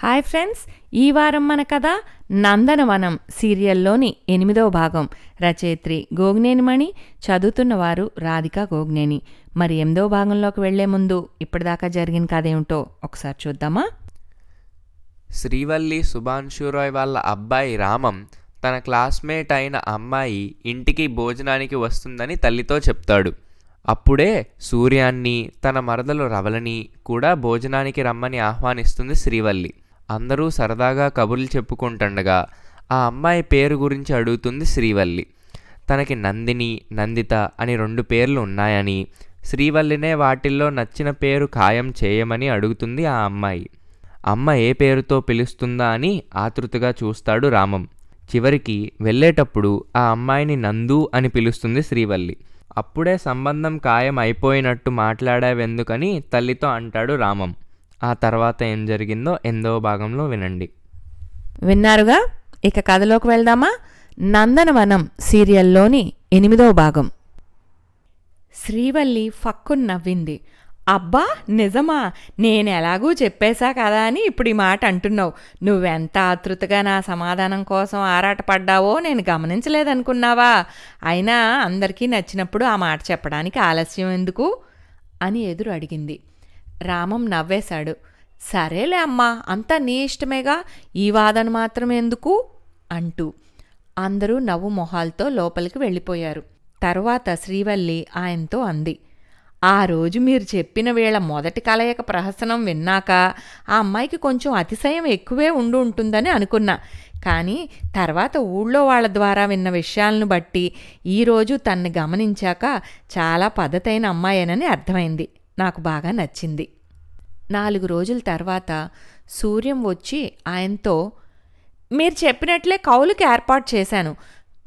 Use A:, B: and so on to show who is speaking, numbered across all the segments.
A: Hi friends, ఈ వారం మన కథ నందనవనం సీరియల్లోని 8వ భాగం. రచయిత్రి గోగ్నేనిమణి, చదువుతున్నవారు రాధికా గోగ్నేని. మరి 8వ భాగంలోకి వెళ్లే ముందు ఇప్పటిదాకా జరిగిన కథ ఏమిటో ఒకసారి చూద్దామా?
B: శ్రీవల్లి సుభాన్షురాయ్ వాళ్ళ అబ్బాయి రామం తన క్లాస్మేట్ అయిన అమ్మాయి ఇంటికి భోజనానికి వస్తుందని తల్లితో చెప్తాడు. అప్పుడే సూర్యాన్ని, తన మరదలు రవలని కూడా భోజనానికి రమ్మని ఆహ్వానిస్తుంది శ్రీవల్లి. అందరూ సరదాగా కబుర్లు చెప్పుకుంటుండగా ఆ అమ్మాయి పేరు గురించి అడుగుతుంది శ్రీవల్లి. తనకి నందిని, నందిత అని 2 పేర్లు ఉన్నాయని, శ్రీవల్లినే వాటిల్లో నచ్చిన పేరు ఖాయం చేయమని అడుగుతుంది ఆ అమ్మాయి. అమ్మ ఏ పేరుతో పిలుస్తుందా అని ఆతృతగా చూస్తాడు రామం. చివరికి వెళ్ళేటప్పుడు ఆ అమ్మాయిని నందు అని పిలుస్తుంది శ్రీవల్లి. అప్పుడే సంబంధం ఖాయం అయిపోయినట్టు మాట్లాడావెందుకని తల్లితో అంటాడు రామం. ఆ తర్వాత ఏం జరిగిందో 8వ భాగంలో వినండి.
A: విన్నారుగా, ఇక కథలోకి వెళ్దామా? నందనవనం సీరియల్లోని 8వ భాగం. శ్రీవల్లి ఫక్కున నవ్వింది. అబ్బా, నిజమా? నేనెలాగూ చెప్పేశా కదా అని ఇప్పుడు ఈ మాట అంటున్నావు. నువ్వెంత ఆతృతగా నా సమాధానం కోసం ఆరాటపడ్డావో నేను గమనించలేదనుకున్నావా? అయినా అందరికీ నచ్చినప్పుడు ఆ మాట చెప్పడానికి ఆలస్యం ఎందుకు అని ఎదురు అడిగింది. రామం నవ్వేశాడు. సరేలే అమ్మా, అంతా నీ ఇష్టమేగా, ఈ వాదన మాత్రం ఎందుకు అంటూ. అందరూ నవ్వు మొహాలతో లోపలికి వెళ్ళిపోయారు. తరువాత శ్రీవల్లి ఆయనతో అంది, ఆ రోజు మీరు చెప్పిన వేళ మొదటి కలయిక ప్రహసనం విన్నాక ఆ అమ్మాయికి కొంచెం అతిశయం ఎక్కువే ఉంటుందని అనుకున్నా. కానీ తర్వాత ఊళ్ళో వాళ్ళ ద్వారా విన్న విషయాలను బట్టి ఈరోజు తన్ని గమనించాక చాలా పద్ధతైన అమ్మాయేనని అర్థమైంది. నాకు బాగా నచ్చింది. 4 రోజుల తర్వాత సూర్యం వచ్చి ఆయనతో, మీరు చెప్పినట్లే కౌలుకి ఏర్పాటు చేశాను.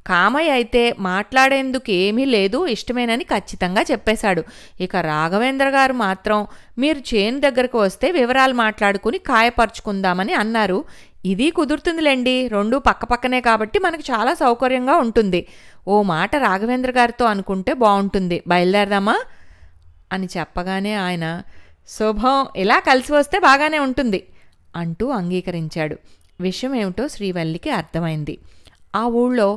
A: కామయ్య అయితే మాట్లాడేందుకు ఏమీ లేదు, ఇష్టమేనని ఖచ్చితంగా చెప్పేశాడు. ఇక రాఘవేంద్ర గారు మాత్రం మీరు చేను దగ్గరకు వస్తే వివరాలు మాట్లాడుకుని కాయపరుచుకుందామని అన్నారు. ఇది కుదురుతుందిలేండి, 2 పక్కపక్కనే కాబట్టి మనకు చాలా సౌకర్యంగా ఉంటుంది. ఓ మాట రాఘవేంద్ర గారితో అనుకుంటే బాగుంటుంది, బయలుదేరదామా అని చెప్పగానే ఆయన, శుభం, ఇలా కలిసి వస్తే బాగానే ఉంటుంది అంటూ అంగీకరించాడు. విషయం ఏమిటో శ్రీవల్లికి అర్థమైంది. ఆ ఊళ్ళో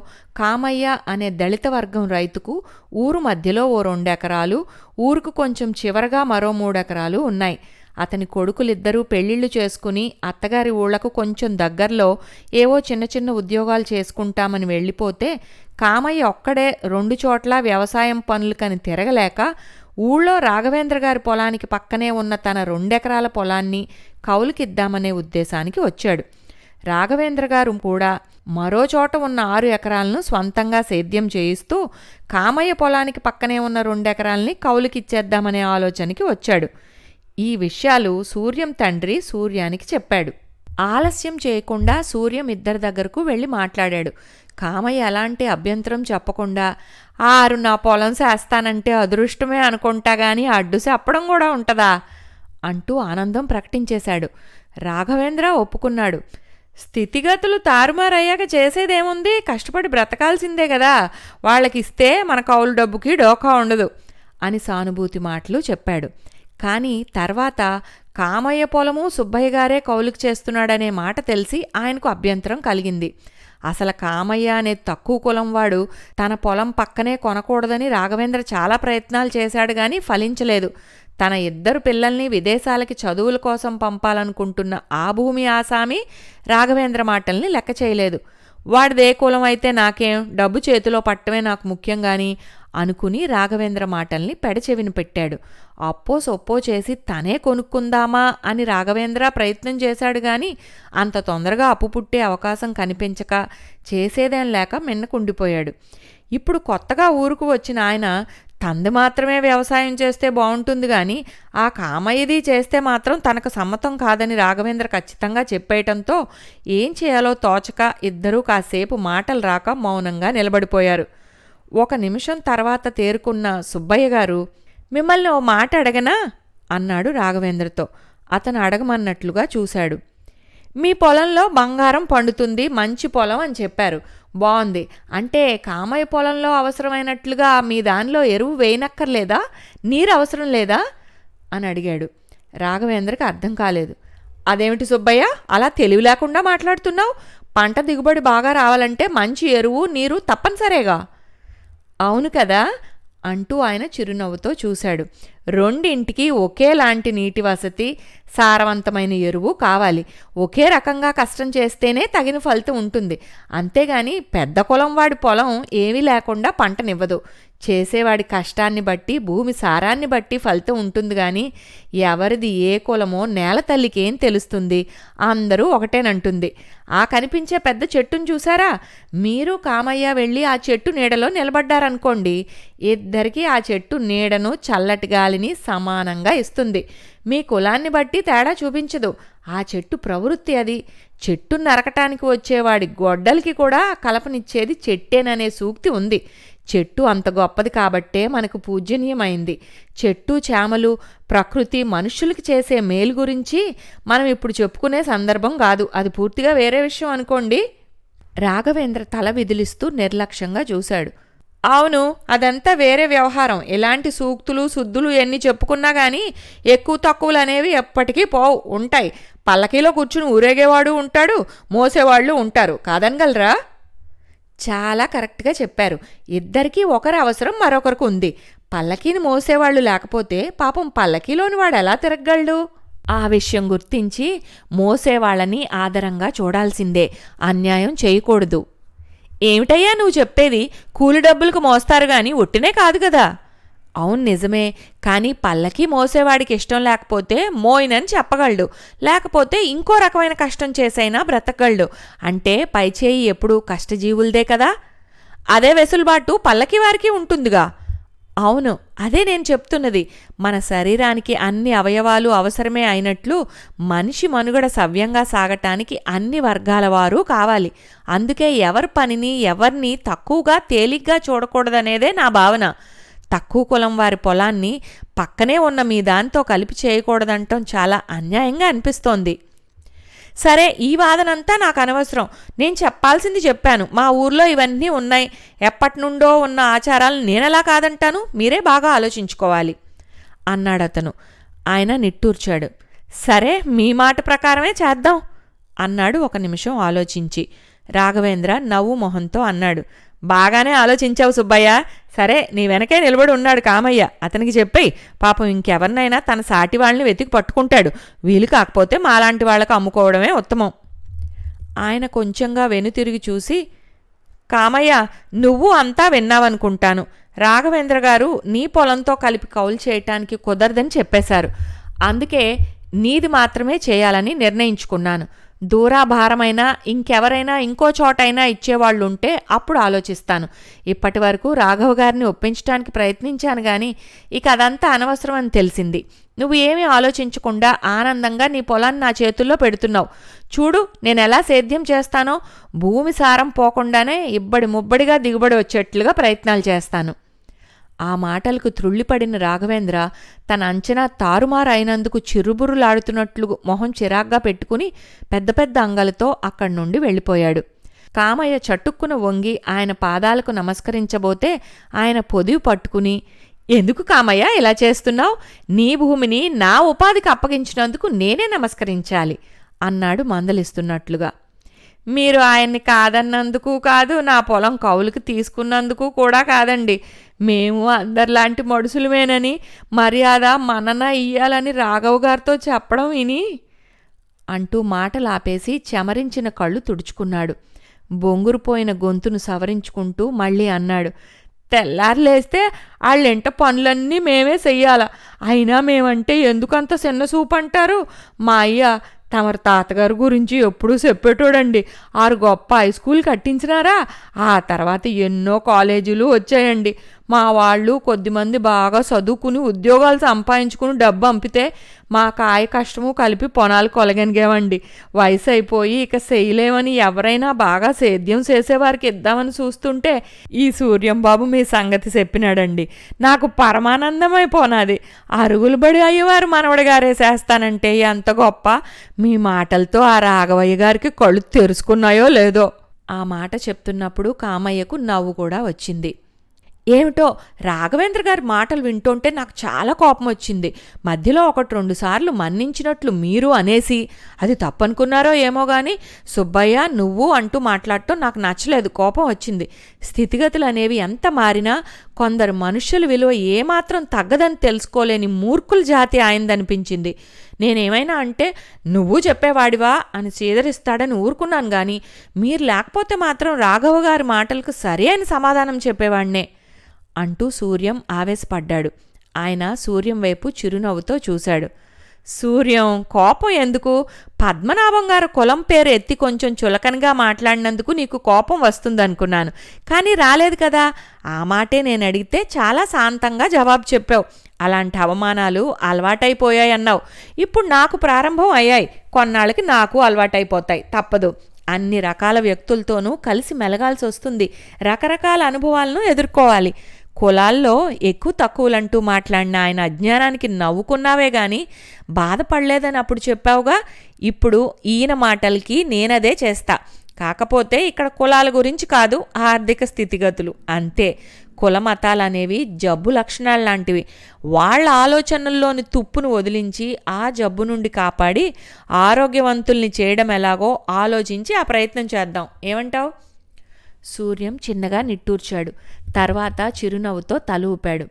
A: కామయ్య అనే దళిత వర్గం రైతుకు ఊరు మధ్యలో ఓ 2 ఎకరాలు, ఊరుకు కొంచెం చివరగా మరో 3 ఎకరాలు ఉన్నాయి. అతని కొడుకులిద్దరూ పెళ్లిళ్లు చేసుకుని అత్తగారి ఊళ్లకు కొంచెం దగ్గరలో ఏవో చిన్న చిన్న ఉద్యోగాలు చేసుకుంటామని వెళ్ళిపోతే కామయ్య ఒక్కడే 2 చోట్ల వ్యవసాయం పనులకని తిరగలేక ఊళ్ళో రాఘవేంద్ర గారి పొలానికి పక్కనే ఉన్న తన 2 ఎకరాల పొలాన్ని కౌలుకిద్దామనే ఉద్దేశానికి వచ్చాడు. రాఘవేంద్ర గారు కూడా మరో చోట ఉన్న 6 ఎకరాలను స్వంతంగా సేద్యం చేయిస్తూ కామయ్య పొలానికి పక్కనే ఉన్న 2 ఎకరాలని కౌలుకిచ్చేద్దామనే ఆలోచనకి వచ్చాడు. ఈ విషయాలు సూర్యం తండ్రి సూర్యానికి చెప్పాడు. ఆలస్యం చేయకుండా సూర్యం ఇద్దరి దగ్గరకు వెళ్ళి మాట్లాడాడు. కామయ్య ఎలాంటి అభ్యంతరం చెప్పకుండా, 6 నా పొలం చేస్తానంటే అదృష్టమే అనుకుంటా గాని అడ్డు చెప్పడం కూడా ఉంటదా అంటూ ఆనందం ప్రకటించేశాడు. రాఘవేంద్ర ఒప్పుకున్నాడు. స్థితిగతులు తారుమారయ్యాక చేసేదేముంది, కష్టపడి బ్రతకాల్సిందే కదా, వాళ్ళకిస్తే మన కౌలు డబ్బుకి డోకా ఉండదు అని సానుభూతి మాటలు చెప్పాడు. కానీ తర్వాత కామయ్య పొలము సుబ్బయ్య గారే కౌలుకు చేస్తున్నాడనే మాట తెలిసి ఆయనకు అభ్యంతరం కలిగింది. అసలు కామయ్య అనే తక్కువ కులం వాడు తన పొలం పక్కనే కొనకూడదని రాఘవేంద్ర చాలా ప్రయత్నాలు చేశాడు గాని ఫలించలేదు. తన 2 పిల్లల్ని విదేశాలకి చదువుల కోసం పంపాలనుకుంటున్న ఆ భూమి ఆసామి రాఘవేంద్ర మాటల్ని లెక్క చేయలేదు. వాడిదే కులం అయితే నాకేం, డబ్బు చేతిలో పట్టమే నాకు ముఖ్యం గాని అనుకుని రాఘవేంద్ర మాటల్ని పెడచెవిని పెట్టాడు. అప్పో సొప్పో చేసి తనే కొనుక్కుందామా అని రాఘవేంద్ర ప్రయత్నం చేశాడు గాని అంత తొందరగా అప్పు పుట్టే అవకాశం కనిపించక చేసేదేం లేక మిన్నకుండిపోయాడు. ఇప్పుడు కొత్తగా ఊరుకు వచ్చిన ఆయన తంది మాత్రమే వ్యవసాయం చేస్తే బాగుంటుంది గాని ఆ కామయ్యది చేస్తే మాత్రం తనకు సమ్మతం కాదని రాఘవేంద్ర ఖచ్చితంగా చెప్పేయటంతో ఏం చేయాలో తోచక ఇద్దరూ కాసేపు మాటలు రాక మౌనంగా నిలబడిపోయారు. 1 నిమిషం తర్వాత తేరుకున్న సుబ్బయ్య గారు, మిమ్మల్ని ఓ మాట అడగనా అన్నాడు రాఘవేంద్రతో. అతను అడగమన్నట్లుగా చూశాడు. మీ పొలంలో బంగారం పండుతుంది, మంచి పొలం అని చెప్పారు, బాగుంది. అంటే కామయ్య పొలంలో అవసరమైనట్లుగా మీ దానిలో ఎరువు వేయనక్కర్లేదా, నీరు అవసరం లేదా అని అడిగాడు. రాఘవేంద్రకి అర్థం కాలేదు. అదేమిటి సుబ్బయ్య, అలా తెలివి లేకుండా మాట్లాడుతున్నావు? పంట దిగుబడి బాగా రావాలంటే మంచి ఎరువు నీరు తప్పనిసరేగా. అవును కదా అంటూ ఆయన చిరునవ్వుతో చూశాడు. రెండింటికి ఒకేలాంటి నీటి వసతి, సారవంతమైన ఎరువు కావాలి. ఒకే రకంగా కష్టం చేస్తేనే తగిన ఫలితం ఉంటుంది. అంతేగాని పెద్ద కులం వాడి పొలం ఏమీ లేకుండా పంటనివ్వదు. చేసేవాడి కష్టాన్ని బట్టి, భూమి సారాన్ని బట్టి ఫలితం ఉంటుంది. కానీ ఎవరిది ఏ కులమో నేల తల్లికి ఏం తెలుస్తుంది? అందరూ ఒకటేనంటుంది. ఆ కనిపించే పెద్ద చెట్టును చూసారా? మీరు కామయ్య వెళ్ళి ఆ చెట్టు నీడలో నిలబడ్డారనుకోండి, ఇద్దరికీ ఆ చెట్టు నీడను, చల్లటి గాలిని సమానంగా ఇస్తుంది. మీ కులాన్ని బట్టి తేడా చూపించదు. ఆ చెట్టు ప్రవృత్తి అది. చెట్టు నరకటానికి వచ్చేవాడి గొడ్డలికి కూడా కలపనిచ్చేది చెట్టేననే సూక్తి ఉంది. చెట్టు అంత గొప్పది కాబట్టే మనకు పూజనీయమైంది. చెట్టు చేమలు, ప్రకృతి మనుషులకి చేసే మేలు గురించి మనం ఇప్పుడు చెప్పుకునే సందర్భం కాదు. అది పూర్తిగా వేరే విషయం అనుకోండి. రాఘవేంద్ర తల విదిలిస్తూ నిర్లక్ష్యంగా చూశాడు. అవును, అదంతా వేరే వ్యవహారం. ఇలాంటి సూక్తులు శుద్ధులు ఎన్ని చెప్పుకున్నా కానీ ఎక్కువ తక్కువలు అనేవి ఎప్పటికీ పోవు, ఉంటాయి. పల్లకీలో కూర్చుని ఊరేగేవాడు ఉంటాడు, మోసేవాళ్ళు ఉంటారు. కాదనగలరా? చాలా కరెక్ట్గా చెప్పారు. ఇద్దరికీ ఒకరి అవసరం మరొకరికి ఉంది. పల్లకీని మోసేవాళ్ళు లేకపోతే పాపం పల్లకీలోని వాడు ఎలా తిరగలడు? ఆ విషయం గుర్తించి మోసేవాళ్ళని ఆదరంగా చూడాల్సిందే. అన్యాయం చేయకూడదు. ఏమిటయ్యా నువ్వు చెప్పేది? కూలి డబ్బులకు మోస్తారు గాని ఒట్టినే కాదు కదా. అవును నిజమే, కానీ పల్లకి మోసేవాడికి ఇష్టం లేకపోతే మోయినని చెప్పగలడు. లేకపోతే ఇంకో రకమైన కష్టం చేసైనా బ్రతకగలడు. అంటే పైచేయి ఎప్పుడూ కష్టజీవులదే కదా. అదే వెసులుబాటు పల్లకి వారికి ఉంటుందిగా. అవును, అదే నేను చెప్తున్నది. మన శరీరానికి అన్ని అవయవాలు అవసరమే అయినట్లు మనిషి మనుగడ సవ్యంగా సాగటానికి అన్ని వర్గాల వారు కావాలి. అందుకే ఎవరి పనిని, ఎవరిని తక్కువగా తేలిగ్గా చూడకూడదనేదే నా భావన. తక్కువ కులం వారి పొలాన్ని పక్కనే ఉన్న మీ దాంతో కలిపి చేయకూడదంటం చాలా అన్యాయంగా అనిపిస్తోంది. సరే, ఈ వాదనంతా నాకు అనవసరం. నేను చెప్పాల్సింది చెప్పాను. మా ఊర్లో ఇవన్నీ ఉన్నాయి. ఎప్పటినుండో ఉన్న ఆచారాలను నేనెలా కాదంటాను? మీరే బాగా ఆలోచించుకోవాలి అన్నాడతను. ఆయన నిట్టూర్చాడు. సరే, మీ మాట ప్రకారమే చేద్దాం అన్నాడు ఒక నిమిషం ఆలోచించి. రాఘవేంద్ర నవ్వు మొహంతో అన్నాడు. బాగానే ఆలోచించావు సుబ్బయ్య. సరే, నీ వెనకే నిలబడి ఉన్నాడు కామయ్య. అతనికి చెప్పేయి. పాపం ఇంకెవరినైనా తన సాటి వాళ్ళని వెతికి పట్టుకుంటాడు. వీలు కాకపోతే మాలాంటి వాళ్లకు అమ్ముకోవడమే ఉత్తమం. ఆయన కొంచెంగా వెనుతిరిగి చూసి, కామయ్య, నువ్వు అంతా విన్నావనుకుంటాను. రాఘవేంద్ర గారు నీ పొలంతో కలిపి కౌలు చేయటానికి కుదరదని చెప్పేశారు. అందుకే నీది మాత్రమే చేయాలని నిర్ణయించుకున్నాను. దూరాభారమైనా ఇంకెవరైనా ఇంకో చోటైనా ఇచ్చేవాళ్లుంటే అప్పుడు ఆలోచిస్తాను. ఇప్పటి వరకు రాఘవ గారిని ఒప్పించడానికి ప్రయత్నించాను గాని ఇక అదంతా అనవసరం అని తెలిసింది. నువ్వు ఏమీ ఆలోచించకుండా ఆనందంగా నీ పొలాన్ని నా చేతుల్లో పెడుతున్నావు. చూడు నేనెలా సేద్యం చేస్తానో. భూమి సారం పోకుండానే ఇబ్బడి ముబ్బడిగా దిగుబడి వచ్చేట్లుగా ప్రయత్నాలు చేస్తాను. ఆ మాటలకు త్రుళ్ళిపడిన రాఘవేంద్ర తన అంచనా తారుమారు అయినందుకు చిరుబురులాడుతున్నట్లు మొహం చిరాగ్గా పెట్టుకుని పెద్ద పెద్ద అంగలతో అక్కడి నుండి వెళ్ళిపోయాడు. కామయ్య చటుక్కున వంగి ఆయన పాదాలకు నమస్కరించబోతే ఆయన పొదివి పట్టుకుని, ఎందుకు కామయ్య ఇలా చేస్తున్నావు? నీ భూమిని నా ఉపాధికి అప్పగించినందుకు నేనే నమస్కరించాలి అన్నాడు మందలిస్తున్నట్లుగా. మీరు ఆయన్ని కాదన్నందుకు కాదు, నా పొలం కౌలుకి తీసుకున్నందుకు కూడా కాదండి. మేము అందరిలాంటి మడుసులమేనని మర్యాద మనన ఇయ్యాలని రాఘవ్ గారితో చెప్పడం విని అంటూ మాటలాపేసి చెమరించిన కళ్ళు తుడుచుకున్నాడు. బొంగురుపోయిన గొంతును సవరించుకుంటూ మళ్ళీ అన్నాడు. తెల్లారులేస్తే వాళ్ళెంట పనులన్నీ మేమే చెయ్యాల. అయినా మేమంటే ఎందుకంత చిన్న చూపంటారు? మా అయ్య తమరి తాతగారు గురించి ఎప్పుడూ చెప్పేటోడండి. 6 గొప్ప హై స్కూల్ కట్టించినారా. ఆ తర్వాత ఎన్నో కాలేజీలు వచ్చాయండి. మా వాళ్ళు కొద్దిమంది బాగా చదువుకుని ఉద్యోగాలు సంపాదించుకుని డబ్బు పంపితే మా కాయ కష్టము కలిపి పొనాలు కొలగనిగేవండి. వయసు అయిపోయి ఇక చేయలేమని ఎవరైనా బాగా సేద్యం చేసేవారికి ఇద్దామని చూస్తుంటే ఈ సూర్యం బాబు మీ సంగతి చెప్పినాడండి. నాకు పరమానందమైపోనాది. అరుగులు బడి అయ్యేవారు మనవడి గారే చేస్తానంటే ఎంత గొప్ప. మీ మాటలతో ఆ రాఘవయ్య గారికి కళ్ళు తెరుచుకున్నాయో లేదో. ఆ మాట చెప్తున్నప్పుడు కామయ్యకు నవ్వు కూడా వచ్చింది. ఏమిటో రాఘవేంద్ర గారి మాటలు వింటుంటే నాకు చాలా కోపం వచ్చింది. మధ్యలో 1-2 సార్లు మన్నించినట్లు మీరు అనేసి, అది తప్పనుకున్నారో ఏమో గాని సుబ్బయ్య నువ్వు అంటూ మాట్లాడటం నాకు నచ్చలేదు, కోపం వచ్చింది. స్థితిగతులు అనేవి ఎంత మారినా కొందరు మనుష్యుల విలువ ఏమాత్రం తగ్గదని తెలుసుకోలేని మూర్ఖుల జాతి ఆయనదనిపించింది. నేనేమైనా అంటే నువ్వు చెప్పేవాడివా అని చీదరిస్తాడని ఊరుకున్నాను గాని మీరు లేకపోతే మాత్రం రాఘవ గారి మాటలకు సరి అయిన సమాధానం చెప్పేవాణ్ణే అంటూ సూర్యం ఆవేశపడ్డాడు. ఆయన సూర్యం వైపు చిరునవ్వుతో చూశాడు. సూర్యం, కోపం ఎందుకు? పద్మనాభం గారు కులం పేరు ఎత్తి కొంచెం చులకనగా మాట్లాడినందుకు నీకు కోపం వస్తుందనుకున్నాను, కానీ రాలేదు కదా. ఆ మాటే నేను అడిగితే చాలా శాంతంగా జవాబు చెప్పావు. అలాంటి అవమానాలు అలవాటైపోయాయన్నావు. ఇప్పుడు నాకు ప్రారంభం అయ్యాయి, కొన్నాళ్ళకి నాకు అలవాటైపోతాయి, తప్పదు. అన్ని రకాల వ్యక్తులతోనూ కలిసి మెలగాల్సి వస్తుంది, రకరకాల అనుభవాలను ఎదుర్కోవాలి. కులాల్లో ఎక్కువ తక్కువలంటూ మాట్లాడిన ఆయన అజ్ఞానానికి నవ్వుకున్నావే గాని బాధపడలేదని అప్పుడు చెప్పావుగా. ఇప్పుడు ఈయన మాటలకి నేనదే చేస్తా. కాకపోతే ఇక్కడ కులాల గురించి కాదు, ఆర్థిక స్థితిగతులు అంతే. కుల మతాలనేవి జబ్బు లక్షణాలు లాంటివి. వాళ్ళ ఆలోచనల్లోని తుప్పును వదిలించి ఆ జబ్బు నుండి కాపాడి ఆరోగ్యవంతుల్ని చేయడం ఎలాగో ఆలోచించి ఆ ప్రయత్నం చేద్దాం, ఏమంటావు? సూర్యం చిన్నగా నిట్టూర్చాడు. తర్వాత చిరునవ్వుతో తల ఊపాడు.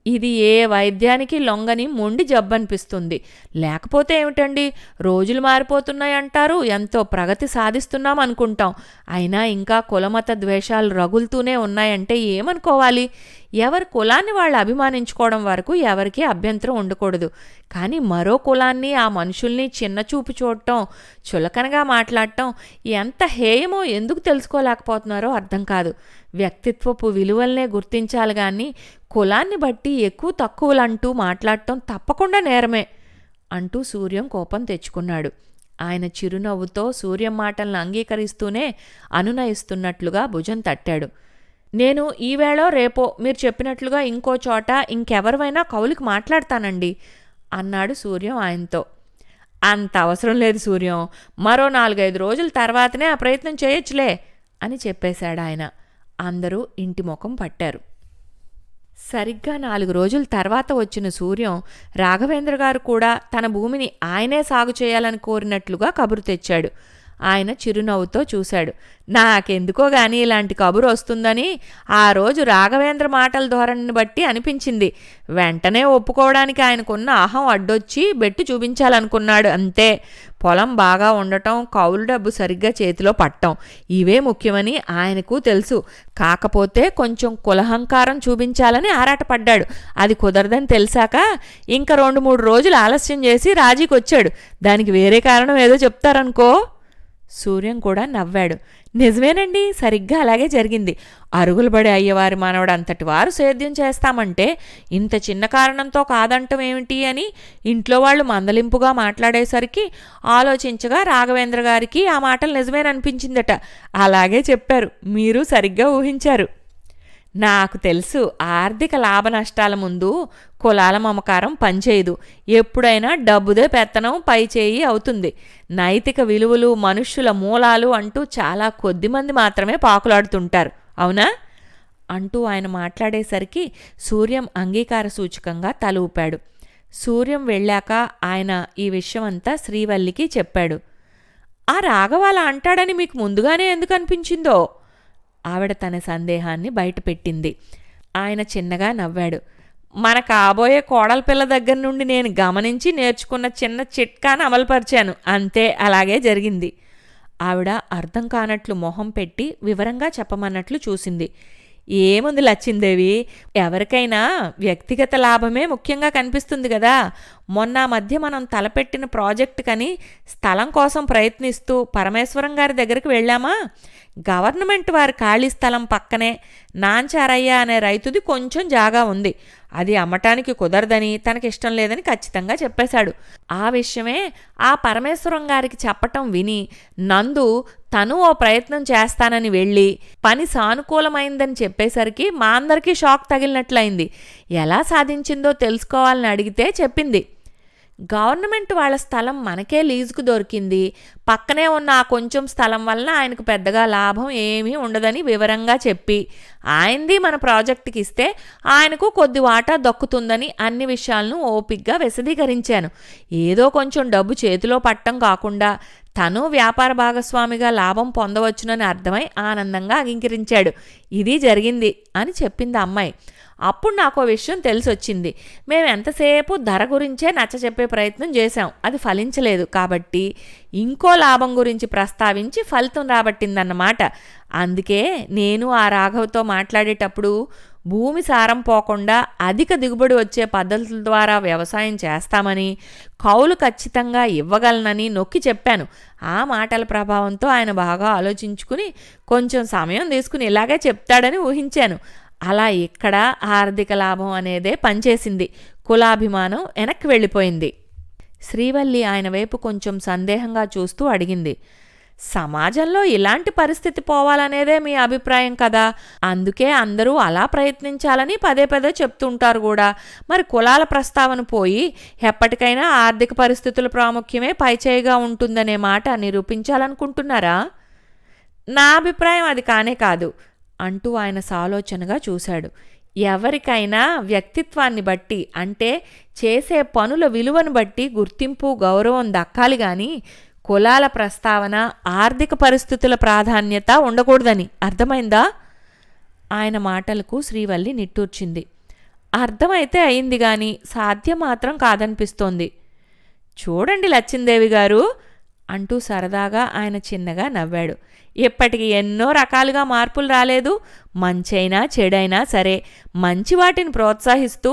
A: ఇది ఏ వైద్యానికి లొంగని మొండి జబ్బనిపిస్తుంది. లేకపోతే ఏమిటండి, రోజులు మారిపోతున్నాయంటారు, ఎంతో ప్రగతి సాధిస్తున్నాం అనుకుంటాం. అయినా ఇంకా కులమత ద్వేషాలు రగులుతూనే ఉన్నాయంటే ఏమనుకోవాలి? ఎవరి కులాన్ని వాళ్ళు అభిమానించుకోవడం వరకు ఎవరికీ అభ్యంతరం ఉండకూడదు. కానీ మరో కులాన్ని, ఆ మనుషుల్ని చిన్నచూపు చూడటం, చులకనగా మాట్లాడటం ఎంత హేయమో ఎందుకు తెలుసుకోలేకపోతున్నారో అర్థం కాదు. వ్యక్తిత్వపు విలువల్నే గుర్తించాలి కానీ కులాన్ని బట్టి ఎక్కువ తక్కువలంటూ మాట్లాడటం తప్పకుండా నేరమే అంటూ సూర్యం కోపం తెచ్చుకున్నాడు. ఆయన చిరునవ్వుతో సూర్యం మాటలను అంగీకరిస్తూనే అనునయిస్తున్నట్లుగా భుజం తట్టాడు. నేను ఈవేళో రేపో మీరు చెప్పినట్లుగా ఇంకో చోట ఇంకెవరివైనా కౌలికి మాట్లాడతానండి అన్నాడు సూర్యం ఆయనతో. అంత అవసరం లేదు సూర్యం, మరో 4-5 రోజుల తర్వాతనే ఆ ప్రయత్నం చేయొచ్చులే అని చెప్పేశాడు ఆయన. అందరూ ఇంటి ముఖం పట్టారు. సరిగ్గా 4 రోజుల తర్వాత వచ్చిన సూర్యం రాఘవేంద్ర గారు కూడా తన భూమిని ఆయనే సాగు చేయాలని కోరినట్లుగా కబురు తెచ్చాడు. ఆయన చిరునవ్వుతో చూశాడు. నాకెందుకో గాని ఇలాంటి కబురు వస్తుందని ఆ రోజు రాఘవేంద్ర మాటల ధోరణిని బట్టి అనిపించింది. వెంటనే ఒప్పుకోవడానికి ఆయనకున్న అహం అడ్డొచ్చి బెట్టు చూపించాలనుకున్నాడు అంతే. పొలం బాగా ఉండటం, కౌలు డబ్బు సరిగ్గా చేతిలో పట్టం, ఇవే ముఖ్యమని ఆయనకు తెలుసు. కాకపోతే కొంచెం కులహంకారం చూపించాలని ఆరాటపడ్డాడు. అది కుదరదని తెలిసాక ఇంకా 2-3 రోజులు ఆలస్యం చేసి రాజీకొచ్చాడు. దానికి వేరే కారణం ఏదో చెప్తారనుకో. సూర్యం కూడా నవ్వాడు. నిజమేనండి, సరిగ్గా అలాగే జరిగింది. అరుగులబడి అయ్యవారి మనవడు అంతటి వారు సేద్యం చేస్తామంటే ఇంత చిన్న కారణంతో కాదంటం ఏమిటి అని ఇంట్లో వాళ్ళు మందలింపుగా మాట్లాడేసరికి ఆలోచించగా రాఘవేంద్ర గారికి ఆ మాటలు నిజమేననిపించిందట. అలాగే చెప్పారు, మీరు సరిగ్గా ఊహించారు. నాకు తెలుసు, ఆర్థిక లాభ నష్టాల ముందు కులాల మమకారం పనిచేయదు. ఎప్పుడైనా డబ్బుదే పెత్తనం పైచేయి అవుతుంది. నైతిక విలువలు, మనుష్యుల మూలాలు అంటూ చాలా కొద్దిమంది మాత్రమే పాకులాడుతుంటారు, అవునా అంటూ ఆయన మాట్లాడేసరికి సూర్యం అంగీకార సూచకంగా తల ఊపాడు. సూర్యం వెళ్ళాక ఆయన ఈ విషయమంతా శ్రీవల్లికి చెప్పాడు. ఆ రాఘవాల అంటాడని మీకు ముందుగానే ఎందుకు అనిపించిందో? ఆవిడ తన సందేహాన్ని బయటపెట్టింది. ఆయన చిన్నగా నవ్వాడు. మన కాబోయే కోడల పిల్ల దగ్గర నుండి నేను గమనించి నేర్చుకున్న చిన్న చిట్కాను అమలుపరిచాను అంతే, అలాగే జరిగింది. ఆవిడ అర్థం కానట్లు మొహం పెట్టి వివరంగా చెప్పమన్నట్లు చూసింది. ఏముంది లచ్చిందేవి, ఎవరికైనా వ్యక్తిగత లాభమే ముఖ్యంగా కనిపిస్తుంది కదా. మొన్న మధ్య మనం తలపెట్టిన ప్రాజెక్టుకని స్థలం కోసం ప్రయత్నిస్తూ పరమేశ్వరం గారి దగ్గరికి వెళ్ళామా. గవర్నమెంట్ వారి ఖాళీ స్థలం పక్కనే నాంచారయ్య అనే రైతుది కొంచెం జాగా ఉంది. అది అమ్మటానికి కుదరదని, తనకిష్టం లేదని ఖచ్చితంగా చెప్పేశాడు. ఆ విషయమే ఆ పరమేశ్వరం గారికి చెప్పటం విని నందు తను ఓ ప్రయత్నం చేస్తానని వెళ్ళి పని సానుకూలమైందని చెప్పేసరికి మా అందరికీ షాక్ తగిలినట్లయింది. ఎలా సాధించిందో తెలుసుకోవాలని అడిగితే చెప్పింది. గవర్నమెంట్ వాళ్ళ స్థలం మనకే లీజుకు దొరికింది, పక్కనే ఉన్న ఆ కొంచెం స్థలం వల్ల ఆయనకు పెద్దగా లాభం ఏమీ ఉండదని వివరంగా చెప్పి ఆయనది మన ప్రాజెక్టుకి ఇస్తే ఆయనకు కొద్ది వాటా దక్కుతుందని అన్ని విషయాలను ఓపిగ్గా విశదీకరించాను. ఏదో కొంచెం డబ్బు చేతిలో పట్టం కాకుండా తను వ్యాపార భాగస్వామిగా లాభం పొందవచ్చునని అర్థమై ఆనందంగా అంగీకరించాడు. ఇది జరిగింది అని చెప్పింది అమ్మాయి. అప్పుడు నాకు విషయం తెలిసొచ్చింది. మేము ఎంతసేపు ధర గురించే నచ్చచెప్పే ప్రయత్నం చేశాం, అది ఫలించలేదు. కాబట్టి ఇంకో లాభం గురించి ప్రస్తావించి ఫలితం రాబట్టిందన్నమాట. అందుకే నేను ఆ రాఘవ్తో మాట్లాడేటప్పుడు భూమి సారం పోకుండా అధిక దిగుబడి వచ్చే పద్ధతుల ద్వారా వ్యవసాయం చేస్తామని, కౌలు ఖచ్చితంగా ఇవ్వగలనని నొక్కి చెప్పాను. ఆ మాటల ప్రభావంతో ఆయన బాగా ఆలోచించుకుని కొంచెం సమయం తీసుకుని ఇలాగే చెప్తాడని ఊహించాను. అలా ఇక్కడ ఆర్థిక లాభం అనేదే పనిచేసింది. కులాభిమానం వెనక్కి వెళ్ళిపోయింది. శ్రీవల్లి ఆయన వైపు కొంచెం సందేహంగా చూస్తూ అడిగింది, సమాజంలో ఇలాంటి పరిస్థితి పోవాలనేదే మీ అభిప్రాయం కదా? అందుకే అందరూ అలా ప్రయత్నించాలని పదే పదే చెప్తుంటారు కూడా. మరి కులాల ప్రస్తావన పోయి ఎప్పటికైనా ఆర్థిక పరిస్థితుల ప్రాముఖ్యమే పైచేయిగా ఉంటుందనే మాట నిరూపించాలనుకుంటున్నారా? నా అభిప్రాయం అది కానే కాదు అంటూ ఆయన సాలోచనగా చూశాడు. ఎవరికైనా వ్యక్తిత్వాన్ని బట్టి, అంటే చేసే పనుల విలువను బట్టి గుర్తింపు గౌరవం దక్కాలి గాని కులాల ప్రస్తావన, ఆర్థిక పరిస్థితుల ప్రాధాన్యత ఉండకూడదని. అర్థమైందా? ఆయన మాటలకు శ్రీవల్లి నిట్టూర్చింది. అర్థమైతే అయింది గాని సాధ్యం మాత్రం కాదనిపిస్తోంది. చూడండి లచ్చిందేవి గారు అంటూ సరదాగా ఆయన చిన్నగా నవ్వాడు. ఇప్పటికి ఎన్నో రకాలుగా మార్పులు రాలేదు. మంచైనా చెడైనా సరే మంచి వాటిని ప్రోత్సహిస్తూ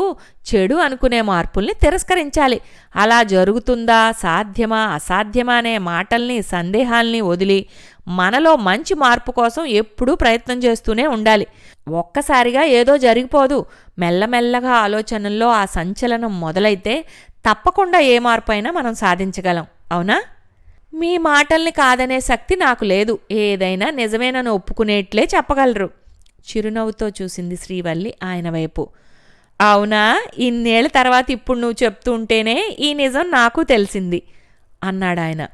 A: చెడు అనుకునే మార్పుల్ని తిరస్కరించాలి. అలా జరుగుతుందా, సాధ్యమా, అసాధ్యమా అనే మాటల్ని, సందేహాల్ని వదిలి మనలో మంచి మార్పు కోసం ఎప్పుడూ ప్రయత్నం చేస్తూనే ఉండాలి. ఒక్కసారిగా ఏదో జరిగిపోదు. మెల్లమెల్లగా ఆలోచనల్లో ఆ సంచలనం మొదలైతే తప్పకుండా ఏ మార్పు అయినా మనం సాధించగలం. అవునా? మీ మాటల్ని కాదనే శక్తి నాకు లేదు. ఏదైనా నిజమేనని ఒప్పుకునేట్లే చెప్పగలరు. చిరునవ్వుతో చూసింది శ్రీవల్లి ఆయన వైపు. అవునా? ఇన్నేళ్ల తర్వాత ఇప్పుడు నువ్వు చెప్తుంటేనే ఈ నిజం నాకు తెలిసింది అన్నాడాయన.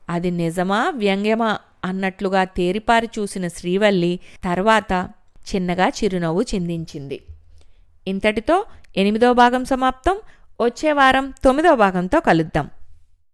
A: అది నిజమా వ్యంగ్యమా అన్నట్లుగా తేరిపారి చూసిన శ్రీవల్లి తర్వాత చిన్నగా చిరునవ్వు చిందించింది. ఇంతటితో 8వ భాగం సమాప్తం. వచ్చే వారం 9వ భాగంతో కలుద్దాం.